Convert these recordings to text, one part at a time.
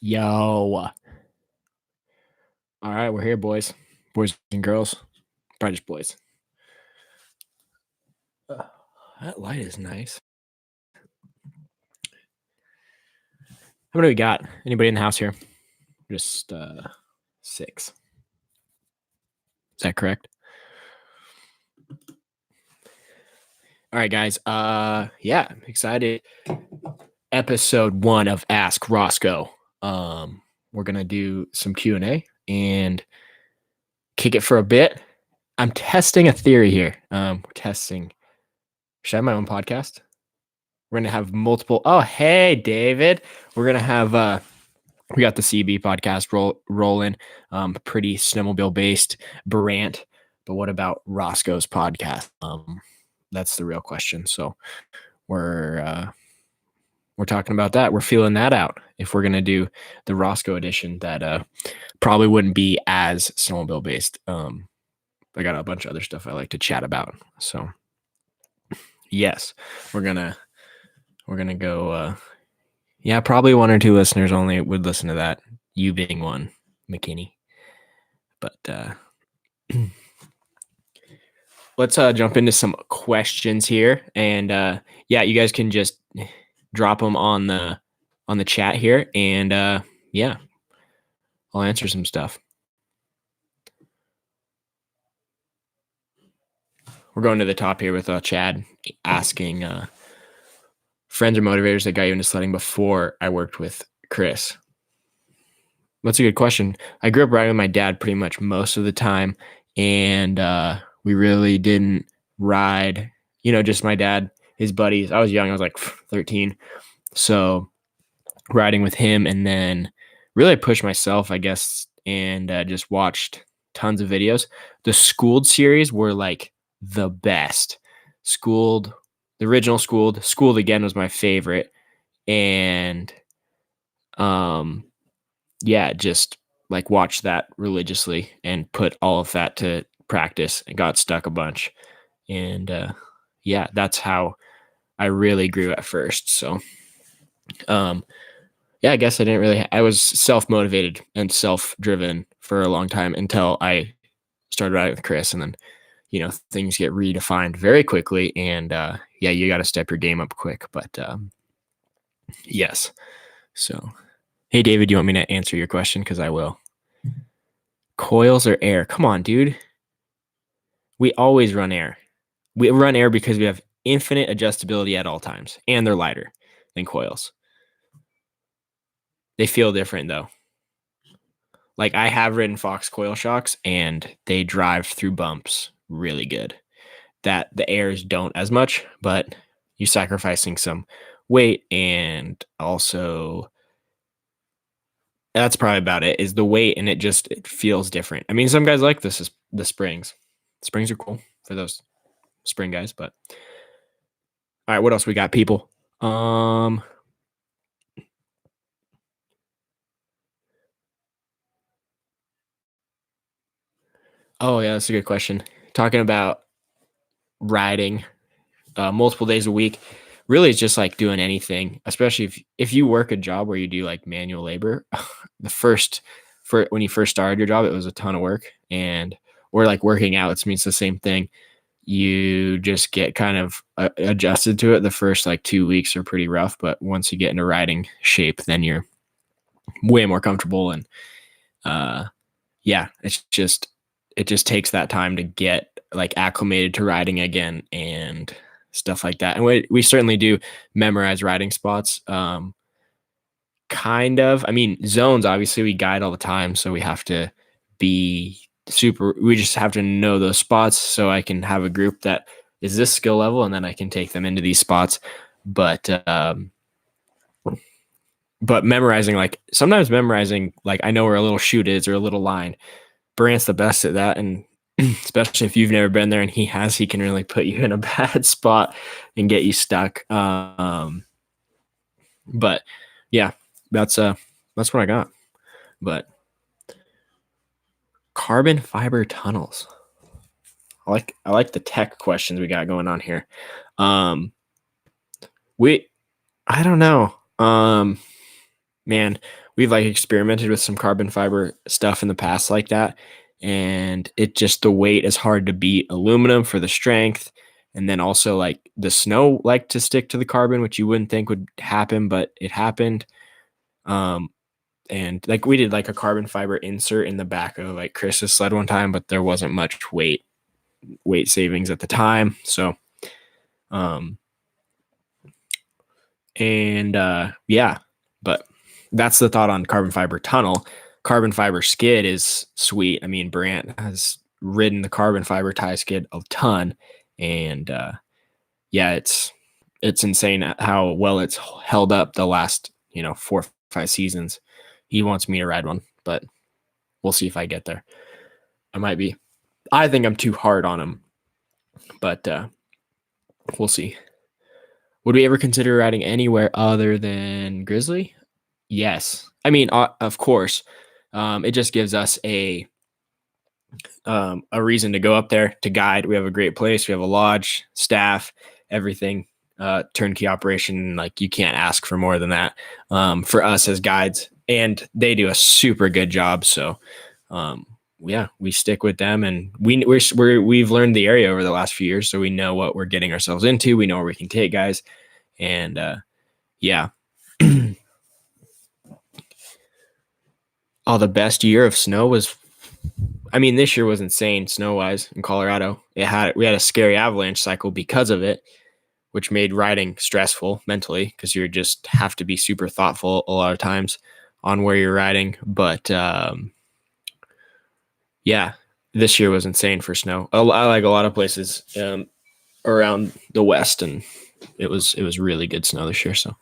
Yo. All right, we're here, boys. Boys and girls. Probably just boys. That light is nice. How many we got? Anybody in the house here? Just 6. Is that correct? All right, guys. Yeah, I'm excited. Episode 1 of Ask Rosco. We're gonna do some Q&A and kick it for a bit. I'm testing a theory here. We're testing. Should I have my own podcast? We're gonna have multiple. Oh, hey, David. We're gonna have we got the CB podcast rolling. Pretty snowmobile based Brandt. But what about Roscoe's podcast? That's the real question. So we're talking about that. We're feeling that out. If we're gonna do the Roscoe edition, that probably wouldn't be as snowmobile based. I got a bunch of other stuff I like to chat about. So yes, we're gonna go. Yeah, probably 1 or 2 listeners only would listen to that. You being one, Makini. But let's jump into some questions here, and yeah, you guys can just drop them on the chat here, and yeah, I'll answer some stuff. We're going to the top here with Chad asking friends or motivators that got you into sledding before I worked with Chris. That's a good question. I grew up riding with my dad pretty much most of the time, and we really didn't ride, just my dad, his buddies. I was young. I was like 13. So riding with him, and then really pushed myself, I guess, and just watched tons of videos. The Schooled series were like the best. Schooled, the original Schooled. Schooled again was my favorite. And yeah, just like watched that religiously and put all of that to practice and got stuck a bunch. And yeah, that's how I really grew at first. So yeah, I guess I was self-motivated and self-driven for a long time until I started riding with Chris, and then, things get redefined very quickly, and yeah, you got to step your game up quick. But yes. So, hey, David, do you want me to answer your question? Because I will. Coils or air? Come on, dude. We always run air. We run air because we have infinite adjustability at all times, and they're lighter than coils. They feel different, though. Like, I have ridden Fox coil shocks, and they drive through bumps really good. That the airs don't as much, but you're sacrificing some weight, and also that's probably about it, is the weight, and it feels different. I mean, some guys like this is the springs. Springs are cool for those spring guys, but all right, what else we got, people? Oh yeah, that's a good question. Talking about riding multiple days a week, really it's just like doing anything, especially if you work a job where you do like manual labor. When you first started your job, it was a ton of work, or like working out, it means the same thing. You just get kind of adjusted to it. The first like 2 weeks are pretty rough, but once you get into riding shape, then you're way more comfortable. And yeah, it just takes that time to get like acclimated to riding again and stuff like that. And we certainly do memorize riding spots. Kind of. I mean, zones, obviously we guide all the time, so we have to be we just have to know those spots, so I can have a group that is this skill level, and then I can take them into these spots. But memorizing, like sometimes memorizing, like I know where a little chute is or a little line. Brandt's the best at that, and especially if you've never been there and he can really put you in a bad spot and get you stuck. But yeah, that's what I got. But carbon fiber tunnels. I like the tech questions we got going on here. I don't know. Man, we've like experimented with some carbon fiber stuff in the past like that. And it just, the weight is hard to beat aluminum for the strength. And then also like the snow like to stick to the carbon, which you wouldn't think would happen, but it happened. And like we did like a carbon fiber insert in the back of like Chris's sled one time, but there wasn't much weight savings at the time. So, yeah, but that's the thought on carbon fiber tunnel. Carbon fiber skid is sweet. I mean, Brandt has ridden the carbon fiber tie skid a ton, and yeah, it's insane how well it's held up the last 4 or 5 seasons. He wants me to ride one, but we'll see if I get there. I think I'm too hard on him, but we'll see. Would we ever consider riding anywhere other than Grizzly? Yes. I mean, of course. It just gives us a reason to go up there to guide. We have a great place. We have a lodge, staff, everything, turnkey operation. Like, you can't ask for more than that for us as guides, and they do a super good job. So, yeah, we stick with them, and we've learned the area over the last few years, so we know what we're getting ourselves into. We know where we can take guys, and yeah. The best year of snow was, I mean, this year was insane snow-wise in Colorado. We had a scary avalanche cycle because of it, which made riding stressful mentally because you just have to be super thoughtful a lot of times on where you're riding. But yeah, this year was insane for snow. I like a lot of places around the West, and it was really good snow this year. So.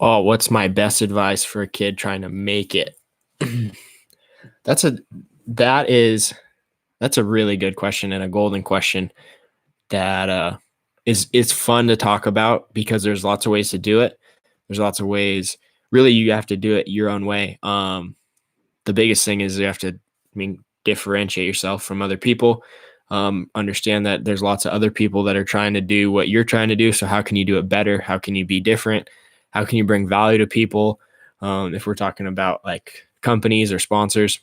Oh, what's my best advice for a kid trying to make it? That's a really good question, and a golden question that is fun to talk about because there's lots of ways to do it. There's lots of ways. Really, you have to do it your own way. The biggest thing is you have to, differentiate yourself from other people. Understand that there's lots of other people that are trying to do what you're trying to do. So how can you do it better? How can you be different? How can you bring value to people? If we're talking about like companies or sponsors,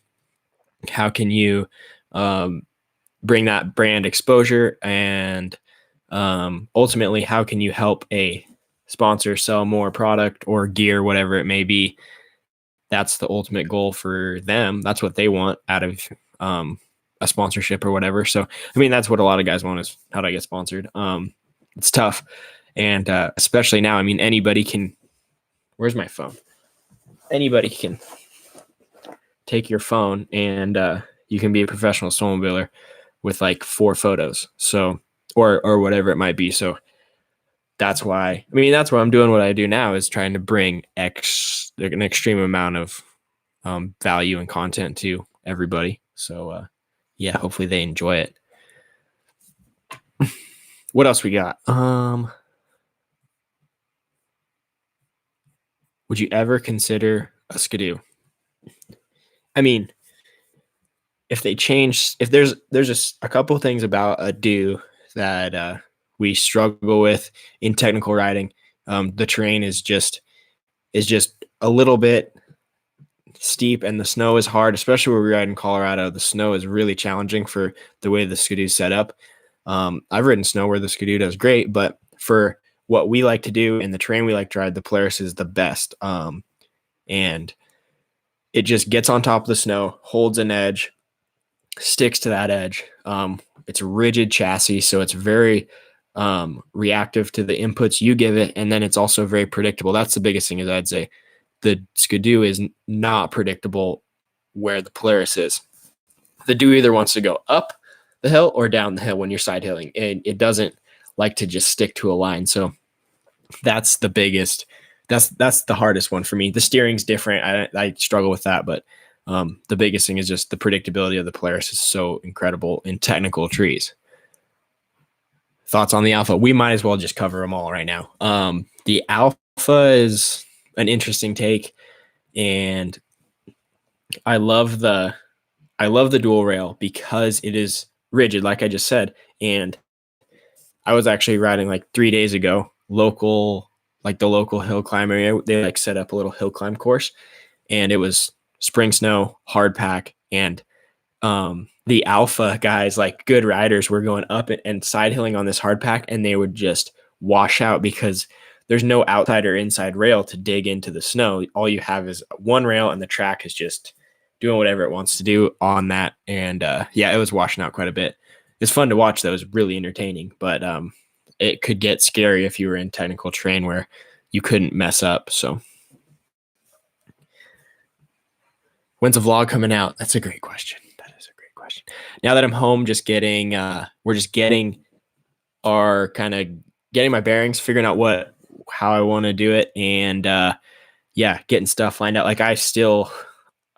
how can you bring that brand exposure? And ultimately, how can you help a sponsor sell more product or gear, whatever it may be? That's the ultimate goal for them. That's what they want out of a sponsorship or whatever. So, that's what a lot of guys want, is how do I get sponsored? It's tough. And especially now, anybody can, where's my phone? Anybody can take your phone and you can be a professional snowmobiler with like 4 photos. So, or whatever it might be. So that's why, that's why I'm doing what I do now, is trying to bring an extreme amount of value and content to everybody. So yeah, hopefully they enjoy it. What else we got? Would you ever consider a Skidoo? If they change, if there's just a couple of things about a do that we struggle with in technical riding. The terrain is just a little bit steep, and the snow is hard, especially where we ride in Colorado. The snow is really challenging for the way the Skidoo is set up. I've ridden snow where the Skidoo does great, but for what we like to do and the terrain we like to ride, the Polaris is the best. And it just gets on top of the snow, holds an edge, sticks to that edge. It's a rigid chassis, so it's very reactive to the inputs you give it, and then it's also very predictable. That's the biggest thing, is I'd say the Skidoo is not predictable where the Polaris is. The Do either wants to go up the hill or down the hill when you're side hilling, and it doesn't like to just stick to a line. So that's the biggest, that's the hardest one for me. The steering's different. I struggle with that, but the biggest thing is just the predictability of the Polaris is so incredible in technical trees. Thoughts on the Alpha? We might as well just cover them all right now. The Alpha is an interesting take, and I love the dual rail because it is rigid, like I just said. And I was actually riding like 3 days ago, local like the local hill climb area. They like set up a little hill climb course, and it was spring snow, hard pack, and the alpha guys, like good riders, were going up and side hilling on this hard pack, and they would just wash out because there's no outside or inside rail to dig into the snow. All you have is one rail, and the track is just doing whatever it wants to do on that. And yeah, it was washing out quite a bit. It's fun to watch, though. It was really entertaining, but it could get scary if you were in technical terrain where you couldn't mess up. So when's a vlog coming out? That's a great question. That is a great question. Now that I'm home, just getting, we're just getting our kind of getting my bearings, figuring out how I want to do it. And yeah, getting stuff lined out. Like I still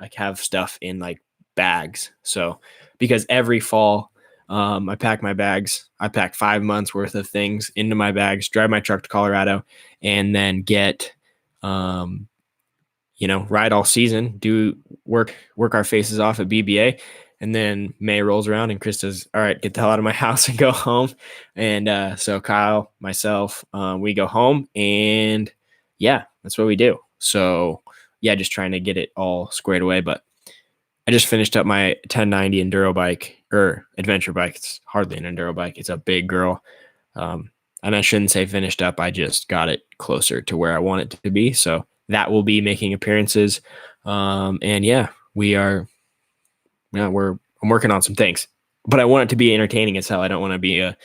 like have stuff in like bags. So because every fall, I pack my bags. I pack 5 months worth of things into my bags, drive my truck to Colorado, and then get, ride all season, do work our faces off at BBA. And then May rolls around and Chris says, all right, get the hell out of my house and go home. And so Kyle, myself, we go home, and yeah, that's what we do. So yeah, just trying to get it all squared away. But I just finished up my 1090 enduro bike or adventure bike. It's hardly an enduro bike. It's a big girl. And I shouldn't say finished up. I just got it closer to where I want it to be. So that will be making appearances. And yeah, I'm working on some things, but I want it to be entertaining as hell. I don't want to I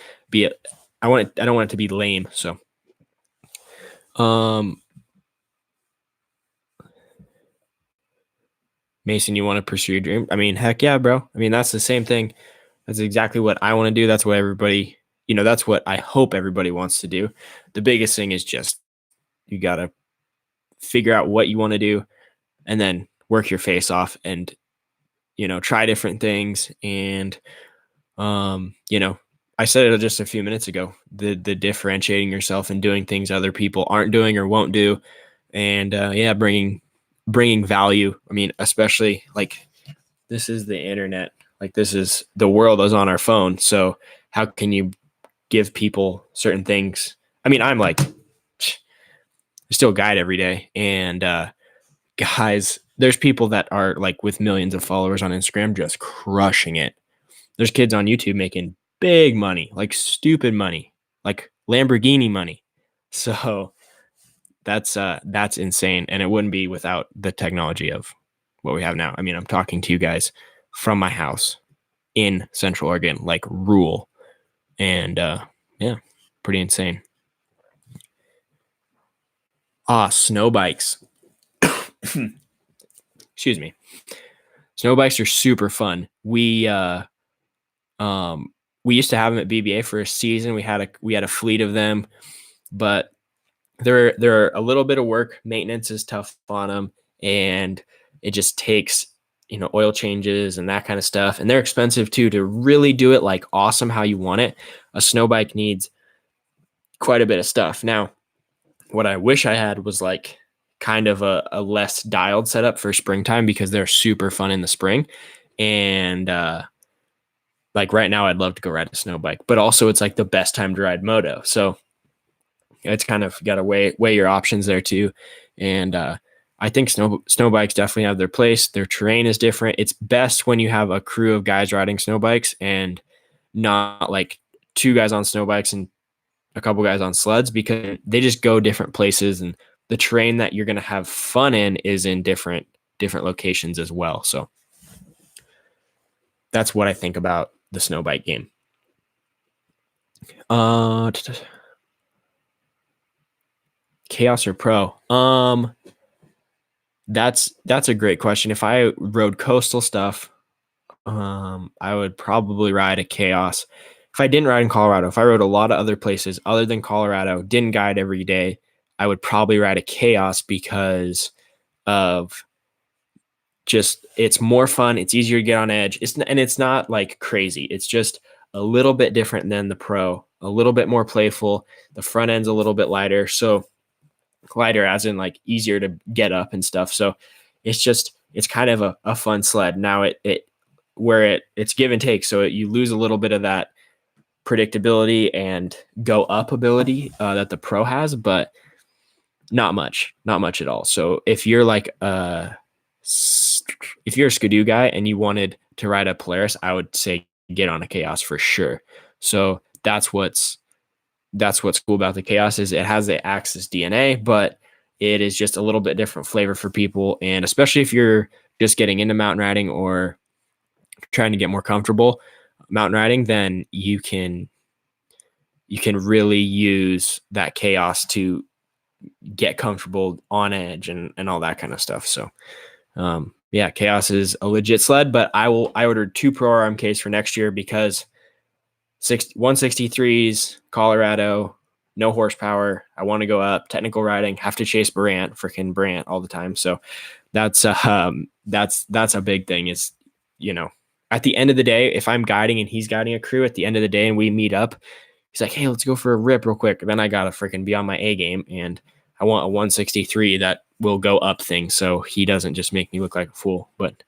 don't want it to be lame. So, Mason, you want to pursue your dream? I mean, heck yeah, bro. I mean, that's the same thing. That's exactly what I want to do. That's what everybody, that's what I hope everybody wants to do. The biggest thing is just, you got to figure out what you want to do and then work your face off and, try different things. And, I said it just a few minutes ago, the differentiating yourself and doing things other people aren't doing or won't do. And, yeah, bringing value. I mean, especially like this is the internet, like this is the world is on our phone. So how can you give people certain things? I mean, I'm like, I still guide every day. And, guys, there's people that are like with millions of followers on Instagram, just crushing it. There's kids on YouTube making big money, like stupid money, like Lamborghini money. So that's insane. And it wouldn't be without the technology of what we have now. I mean, I'm talking to you guys from my house in Central Oregon, like rural. And yeah, pretty insane. Snow bikes. Excuse me. Snow bikes are super fun. We used to have them at BBA for a season. We had a fleet of them, but they're a little bit of work. Maintenance is tough on them, and it just takes oil changes and that kind of stuff. And they're expensive too. To really do it like awesome how you want it, a snow bike needs quite a bit of stuff. Now, what I wish I had was like kind of a less dialed setup for springtime, because they're super fun in the spring. And like right now, I'd love to go ride a snow bike, but also it's like the best time to ride moto. So it's kind of got to weigh your options there too. And I think snow bikes definitely have their place. Their terrain is different. It's best when you have a crew of guys riding snow bikes and not like 2 guys on snow bikes and a couple guys on sleds, because they just go different places, and the terrain that you're going to have fun in is in different locations as well. So that's what I think about the snow bike game. Chaos or pro? That's a great question. If I rode coastal stuff, I would probably ride a Chaos. If I didn't ride in Colorado, if I rode a lot of other places other than Colorado, didn't guide every day, I would probably ride a Chaos, because of just it's more fun. It's easier to get on edge. It's not like crazy. It's just a little bit different than the pro, a little bit more playful. The front end's a little bit lighter. So lighter as in like easier to get up and stuff. So it's kind of a fun sled. Now it's give and take. So you lose a little bit of that predictability and go up ability that the pro has, but Not much at all. So if you're like if you're a Skidoo guy and you wanted to ride a Polaris, I would say get on a Chaos for sure. So that's what's cool about the Chaos is it has the Axis DNA, but it is just a little bit different flavor for people. And especially if you're just getting into mountain riding or trying to get more comfortable mountain riding, then you can really use that Chaos to get comfortable on edge and all that kind of stuff. So yeah, Chaos is a legit sled, but I ordered 2 Pro RMKs for next year because 163s, Colorado, no horsepower. I want to go up, technical riding, have to chase freaking Brandt all the time. So that's a big thing is, at the end of the day, if I'm guiding and he's guiding a crew at the end of the day and we meet up, he's like, hey, let's go for a rip real quick. Then I got to freaking be on my A game and I want a 163 that will go up things. So he doesn't just make me look like a fool, but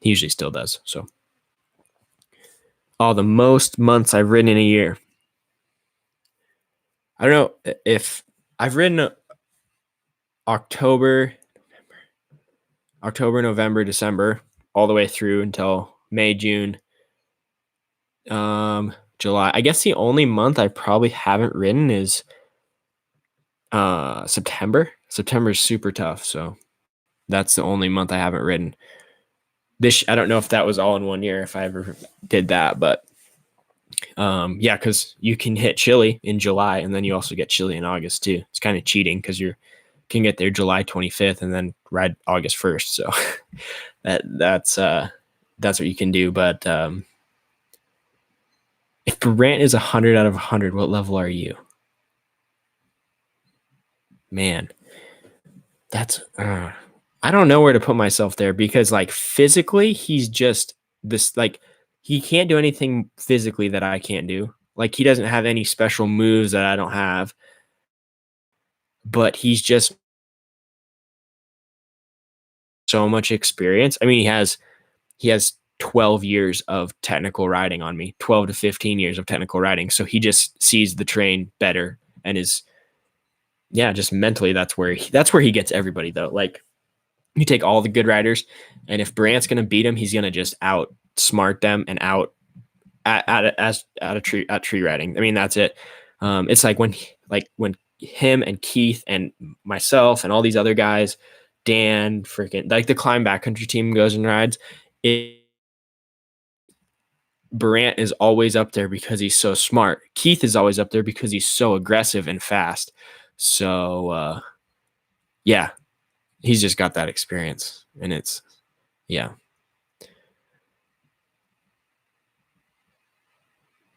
he usually still does. So the most months I've ridden in a year. I don't know if I've ridden October, November, December, all the way through until May, June, July. I guess the only month I probably haven't ridden is September. September is super tough, so that's the only month I haven't ridden. I don't know if that was all in one year, if I ever did that, but yeah, because you can hit Chile in July and then you also get Chile in August too. It's kind of cheating because you can get there July 25th and then ride August 1st. So that's what you can do. But if Brandt is 100 out of 100, what level are you? Man, that's I don't know where to put myself there because like physically he's just this, like he can't do anything physically that I can't do. Like he doesn't have any special moves that I don't have, but he's just so much experience. I mean, he has 12 years of technical riding on me, 12 to 15 years of technical riding. So he just sees the train better and is, yeah, just mentally that's where he gets everybody though. Like you take all the good riders, and if Brandt's going to beat him, he's going to just outsmart them and out at tree riding. I mean, that's it. It's like when him and Keith and myself and all these other guys, Dan, freaking like the climb backcountry team goes and rides. Brandt is always up there because he's so smart. Keith is always up there because he's so aggressive and fast. So yeah, he's just got that experience, and it's yeah.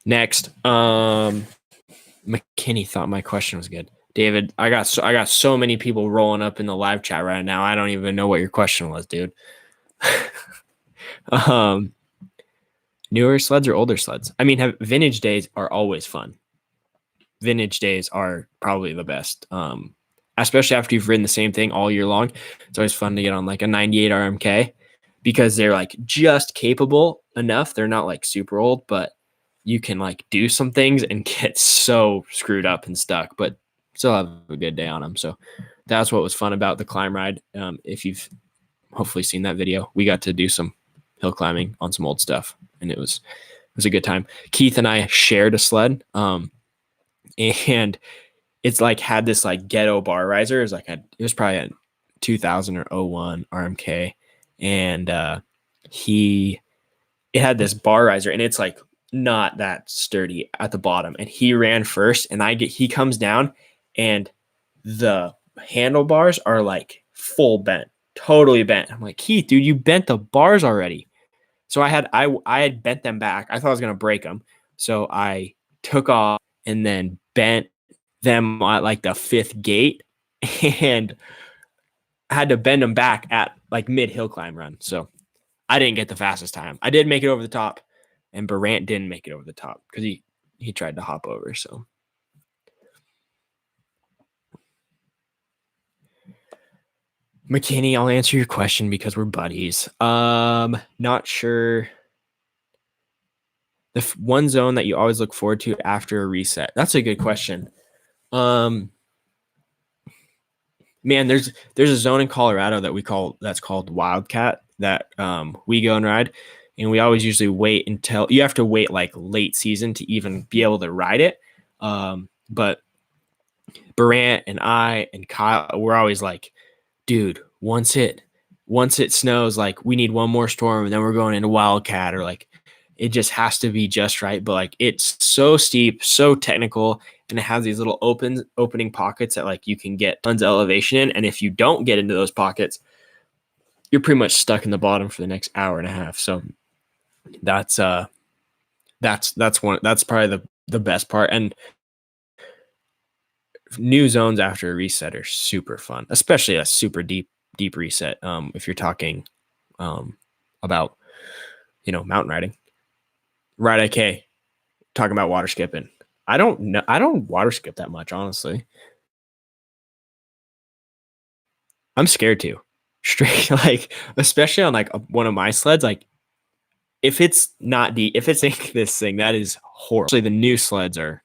Next, Makini thought my question was good. David, I got so many people rolling up in the live chat right now. I don't even know what your question was, dude. Newer sleds or older sleds? I mean, vintage days are always fun. Vintage days are probably the best. Especially after you've ridden the same thing all year long. It's always fun to get on like a 98 RMK because they're like just capable enough. They're not like super old, but you can like do some things and get so screwed up and stuck, but still have a good day on them. So that's what was fun about the climb ride. If you've hopefully seen that video, we got to do some hill climbing on some old stuff, and it was a good time. Keith and I shared a sled, and it's like had this like ghetto bar riser. It was probably a 2000 or 01 RMK, and it had this bar riser, and it's like not that sturdy at the bottom, and he ran first, and he comes down, and the handlebars are like full bent, totally bent. I'm like, Keith, dude, you bent the bars already. So I had bent them back. I thought I was gonna break them, so I took off and then bent them at like the 5th gate, and I had to bend them back at like mid hill climb run. So I didn't get the fastest time. I did make it over the top, and Brandt didn't make it over the top because he tried to hop over. So Makini, I'll answer your question because we're buddies. Not sure. The one zone that you always look forward to after a reset. That's a good question. Man, there's a zone in Colorado that's called Wildcat that we go and ride, and we always usually wait until you have to wait like late season to even be able to ride it. But Brandt and I and Kyle, we're always like, dude, once it snows, like we need one more storm, and then we're going into Wildcat, or like it just has to be just right. But like it's so steep, so technical, and it has these little opening pockets that like you can get tons of elevation in. And if you don't get into those pockets, you're pretty much stuck in the bottom for the next hour and a half. So that's that's probably the best part. And new zones after a reset are super fun, especially a super deep reset. If you're talking about mountain riding, ride IK, talking about water skipping. I don't know. I don't water skip that much, honestly. I'm scared to. Straight like, especially on like one of my sleds, like if it's not deep, if it's like this thing, that is horrible. Actually, the new sleds are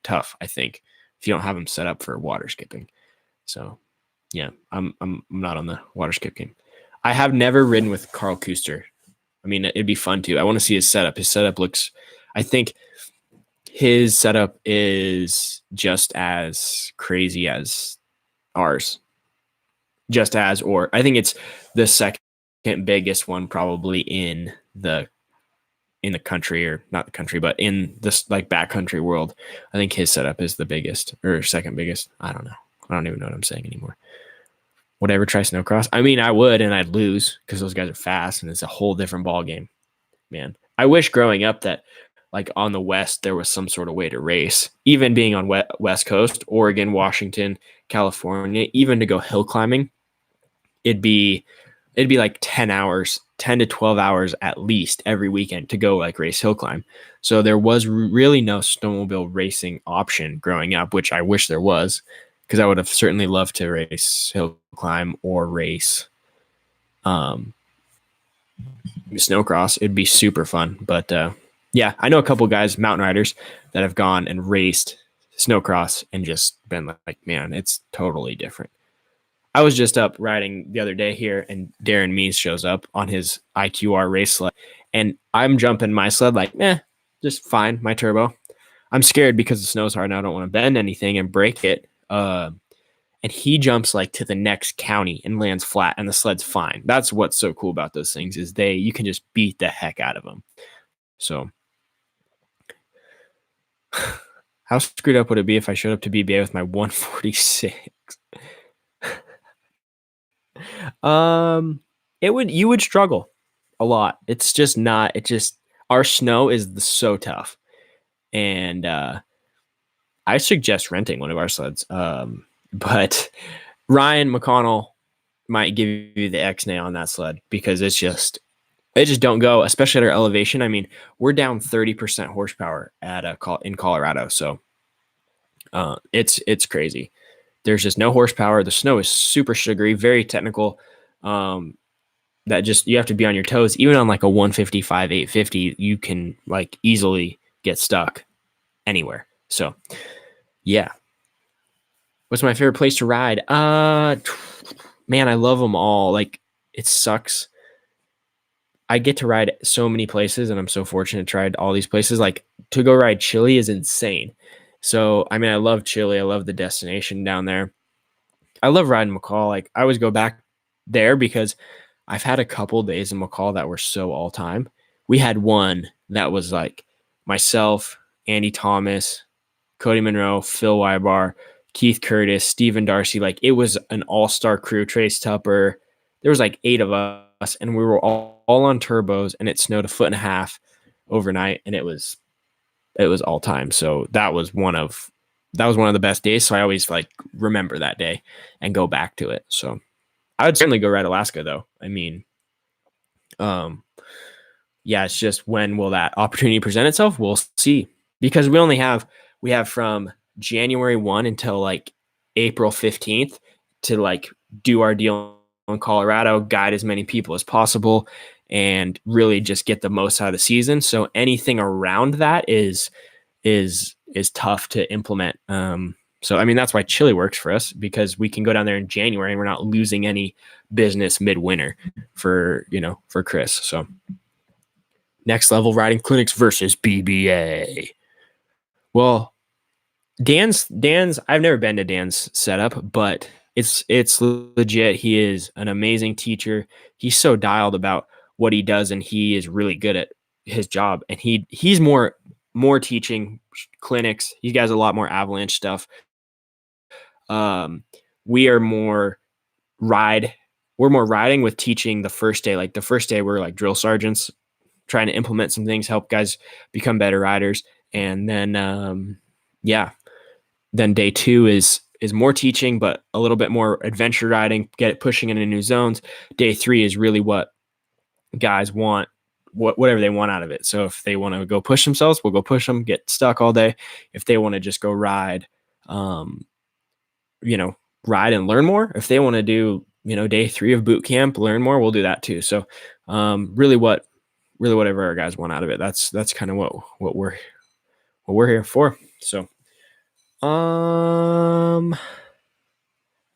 tough, I think, if you don't have them set up for water skipping. So yeah, I'm not on the water skip game. I have never ridden with Carl Kuster. I mean, it'd be fun too. I want to see his setup. His setup looks, I think his setup is just as crazy as ours. Just as, or I think it's the second biggest one probably in the country, or not the country, but in this like backcountry world. I think his setup is the biggest or second biggest. I don't know. I don't even know what I'm saying anymore. Would I ever try snowcross? I mean, I would, and I'd lose because those guys are fast, and it's a whole different ball game. Man, I wish growing up that like on the West there was some sort of way to race, even being on West Coast, Oregon, Washington, California, even to go hill climbing. It'd be like 10 hours, 10 to 12 hours at least every weekend to go like race hill climb. So there was really no snowmobile racing option growing up, which I wish there was, because I would have certainly loved to race hill climb or race snowcross. It'd be super fun. But yeah, I know a couple guys, mountain riders, that have gone and raced snowcross and just been like, man, it's totally different. I was just up riding the other day here, and Darren Mees shows up on his IQR race sled, and I'm jumping my sled like, just fine, my turbo. I'm scared because the snow's hard and I don't want to bend anything and break it. And he jumps like to the next county and lands flat, and the sled's fine. That's what's so cool about those things, is you can just beat the heck out of them. So how screwed up would it be if I showed up to BBA with my 146? You would struggle a lot. It's just not, our snow is so tough. And I suggest renting one of our sleds. But Ryan McConnell might give you the X-nay on that sled, because it just don't go, especially at our elevation. I mean, we're down 30% horsepower in Colorado. So it's crazy. There's just no horsepower. The snow is super sugary, very technical. That just, you have to be on your toes. Even on like a 155, 850, you can like easily get stuck anywhere. So yeah. What's my favorite place to ride? Man, I love them all. Like, it sucks. I get to ride so many places, and I'm so fortunate to ride all these places. Like, to go ride Chile is insane. So, I mean, I love Chile. I love the destination down there. I love riding McCall. Like, I always go back there because I've had a couple days in McCall that were so all time. We had one that was like myself, Andy Thomas, Cody Monroe, Phil Wybar, Keith Curtis, Stephen Darcy. Like, it was an all-star crew. Trace Tupper. There was like 8 of us, and we were all on turbos, and it snowed 1.5 feet overnight, and it was all time. So that was one of the best days. So I always like remember that day and go back to it. So I would certainly go ride Alaska, though. I mean, yeah, it's just, when will that opportunity present itself? We'll see, because we have from January 1 until like April 15th to like do our deal in Colorado, guide as many people as possible, and really just get the most out of the season. So anything around that is tough to implement. So I mean that's why Chile works for us, because we can go down there in January and we're not losing any business midwinter for Chris. So next level riding clinics versus BBA. Well, Dan's I've never been to Dan's setup, but it's legit. He is an amazing teacher. He's so dialed about what he does, and he is really good at his job. And he's more teaching clinics. He has a lot more avalanche stuff. We are more ride. We're more riding with teaching the first day. Like the first day, we're like drill sergeants trying to implement some things, help guys become better riders, and then then day 2 is more teaching, but a little bit more adventure riding, get it pushing into new zones. Day 3 is really what guys want, whatever they want out of it. So if they want to go push themselves, we'll go push them, get stuck all day. If they want to just go ride, ride and learn more. If they want to do, day 3 of boot camp, learn more, we'll do that too. So really whatever our guys want out of it. That's kind of what we're here for. So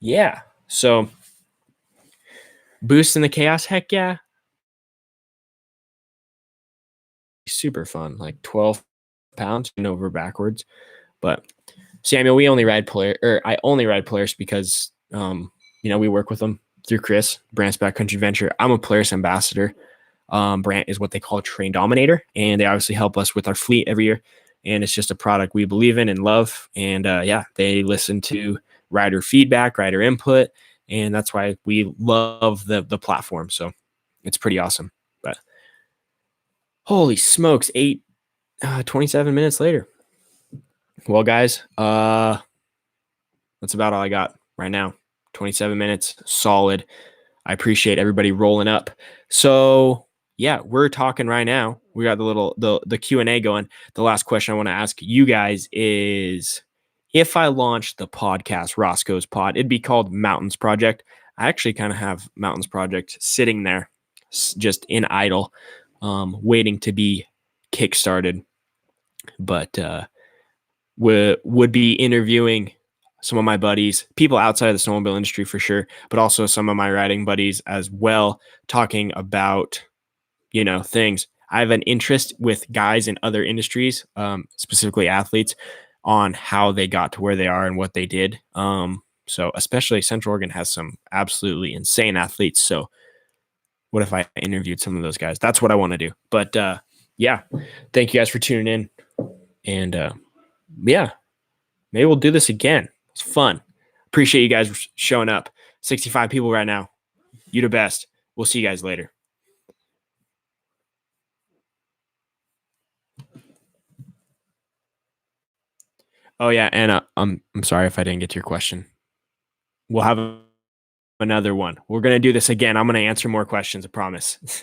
yeah. So boost in the chaos, heck yeah. Super fun, like 12 pounds and over backwards. But Samuel, I only ride Polaris because we work with them through Chris, Brandt's Backcountry Adventure. I'm a Polaris ambassador. Brandt is what they call a train dominator, and they obviously help us with our fleet every year. And it's just a product we believe in and love. And they listen to rider feedback, rider input, and that's why we love the platform. So it's pretty awesome. But holy smokes, 27 minutes later. Well, guys, that's about all I got right now. 27 minutes, solid. I appreciate everybody rolling up. So yeah, we're talking right now. We got the Q&A going. The last question I want to ask you guys is, if I launched the podcast, Roscoe's Pod, it'd be called Mountains Project. I actually kind of have Mountains Project sitting there just in idle, waiting to be kickstarted. But would be interviewing some of my buddies, people outside of the snowmobile industry for sure, but also some of my riding buddies as well, talking about, things. I have an interest with guys in other industries, specifically athletes, on how they got to where they are and what they did. So especially Central Oregon has some absolutely insane athletes. So what if I interviewed some of those guys? That's what I want to do. But yeah, thank you guys for tuning in. And maybe we'll do this again. It's fun. Appreciate you guys showing up. 65 people right now. You the best. We'll see you guys later. Oh yeah, Anna, I'm sorry if I didn't get to your question. We'll have another one. We're gonna do this again. I'm gonna answer more questions, I promise.